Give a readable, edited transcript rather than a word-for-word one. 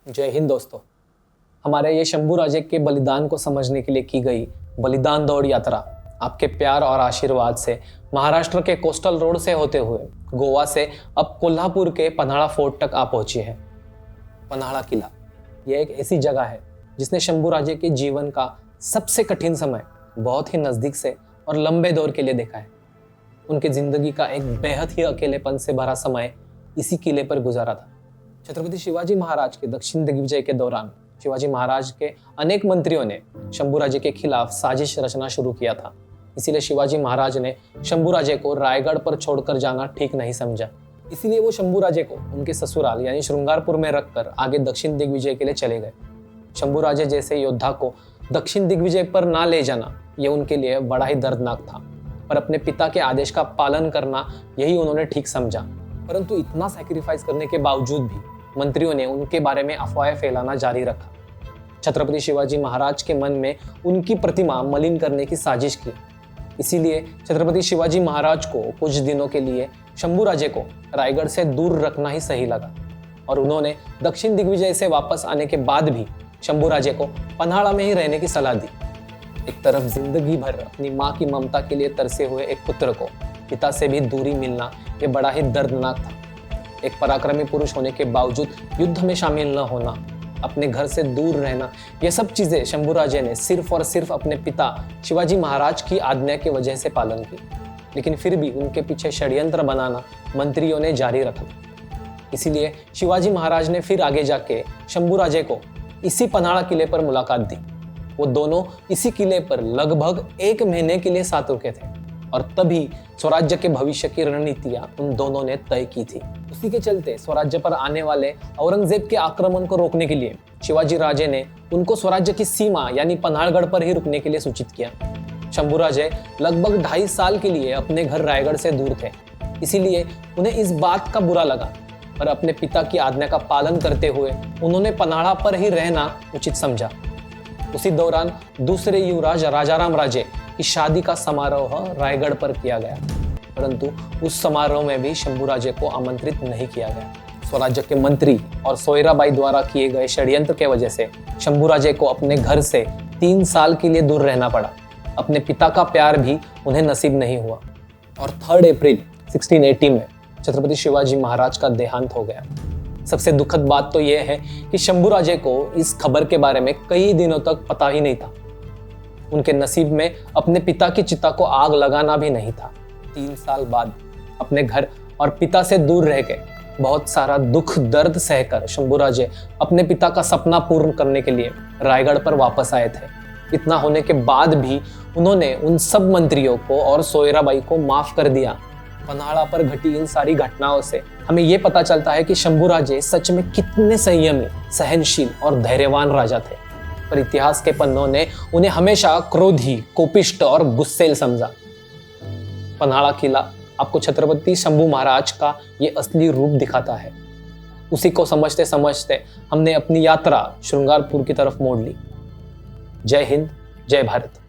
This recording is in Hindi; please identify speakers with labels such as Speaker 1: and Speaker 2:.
Speaker 1: जय हिंद दोस्तों। हमारे ये शंभूराजे के बलिदान को समझने के लिए की गई बलिदान दौड़ यात्रा आपके प्यार और आशीर्वाद से महाराष्ट्र के कोस्टल रोड से होते हुए गोवा से अब कोल्हापुर के पन्हाड़ा फोर्ट तक आ पहुंची है। पन्हाड़ा किला यह एक ऐसी जगह है जिसने शंभूराजे के जीवन का सबसे कठिन समय बहुत ही नज़दीक से और लंबे दौर के लिए देखा है। उनकी जिंदगी का एक बेहद ही अकेलेपन से भरा समय इसी किले पर गुजारा था। छत्रपति शिवाजी महाराज के दक्षिण दिग्विजय के दौरान शिवाजी महाराज के अनेक मंत्रियों ने शंभूराजे के खिलाफ साजिश रचना शुरू किया था। इसीलिए शिवाजी महाराज ने शंभूराजे को रायगढ़ पर छोड़कर जाना ठीक नहीं समझा। इसीलिए वो शंभूराजे को उनके ससुराल यानी श्रृंगारपुर में रखकर आगे दक्षिण दिग्विजय के लिए चले गए। शंभूराजे जैसे योद्धा को दक्षिण दिग्विजय पर ना ले जाना यह उनके लिए बड़ा ही दर्दनाक था, पर अपने पिता के आदेश का पालन करना यही उन्होंने ठीक समझा। परंतु इतना सैक्रिफाइस करने के बावजूद भी मंत्रियों ने उनके बारे में अफवाहें फैलाना जारी रखा। छत्रपति शिवाजी महाराज के मन में उनकी प्रतिमा मलिन करने की साजिश की। इसीलिए छत्रपति शिवाजी महाराज को कुछ दिनों के लिए शंभूराजे को रायगढ़ से दूर रखना ही सही लगा और उन्होंने दक्षिण दिग्विजय से वापस आने के बाद भी शंभूराजे को पन्हाड़ा में ही रहने की सलाह दी। एक तरफ जिंदगी भर अपनी माँ की ममता के लिए तरसे हुए एक पुत्र को पिता से भी दूरी मिलना यह बड़ा ही दर्दनाक था। एक पराक्रमी पुरुष होने के बावजूद युद्ध में शामिल न होना, अपने घर से दूर रहना, यह सब चीजें शंभूराजे ने सिर्फ और सिर्फ अपने पिता शिवाजी महाराज की आज्ञा की वजह से पालन की। लेकिन फिर भी उनके पीछे षड्यंत्र बनाना मंत्रियों ने जारी रखा। इसीलिए शिवाजी महाराज ने फिर आगे जाके शंभूराजे को इसी पन्हाड़ा किले पर मुलाकात दी। वो दोनों इसी किले पर लगभग 1 महीने के लिए साथ रुके थे और तभी स्वराज्य के भविष्य की रणनीतियां उन दोनों ने तय की थी। उसी के चलते स्वराज्य पर आने वाले औरंगजेब के आक्रमण को रोकने के लिए शिवाजी राजे ने उनको स्वराज्य की सीमा यानी पन्हाड़गढ़ पर ही रुकने के लिए सूचित किया। शंभूराजे लगभग 2.5 साल के लिए अपने घर रायगढ़ से दूर थे, इसीलिए उन्हें इस बात का बुरा लगा, पर अपने पिता की आज्ञा का पालन करते हुए उन्होंने पन्हाड़ा पर ही रहना उचित समझा। उसी दौरान दूसरे युवराज राजाराम राजे की शादी का समारोह रायगढ़ पर किया गया, परंतु उस समारोह में भी शंभूराजे को आमंत्रित नहीं किया गया। स्वराज्य के मंत्री और सोयराबाई द्वारा किए गए षड्यंत्र के वजह से शंभूराजे को अपने घर से 3 साल के लिए दूर रहना पड़ा। अपने पिता का प्यार भी उन्हें नसीब नहीं हुआ और 3 अप्रैल 1680 में छत्रपति शिवाजी महाराज का देहांत हो गया। सबसे दुखद बात तो यह है कि शंभूराजे को इस खबर के बारे में कई दिनों तक पता ही नहीं था। उनके नसीब में अपने पिता की चिता को आग लगाना भी नहीं था। 3 साल बाद अपने घर और पिता से दूर रह के बहुत सारा दुख दर्द सहकर शंभूराजे अपने पिता का सपना पूर्ण करने के लिए रायगढ़ पर वापस आए थे। इतना होने के बाद भी उन्होंने उन सब मंत्रियों को और सोयराबाई को माफ कर दिया। पन्हाड़ा पर घटी इन सारी घटनाओं से हमें यह पता चलता है कि शंभूराजे सच में कितने संयमी, सहनशील और धैर्यवान राजा थे, पर इतिहास के पन्नों ने उन्हें हमेशा क्रोधी, कोपिष्ट और गुस्सैल समझा। पन्हाड़ा किला आपको छत्रपति शंभू महाराज का ये असली रूप दिखाता है। उसी को समझते समझते हमने अपनी यात्रा श्रृंगारपुर की तरफ मोड़ ली। जय हिंद, जय भारत।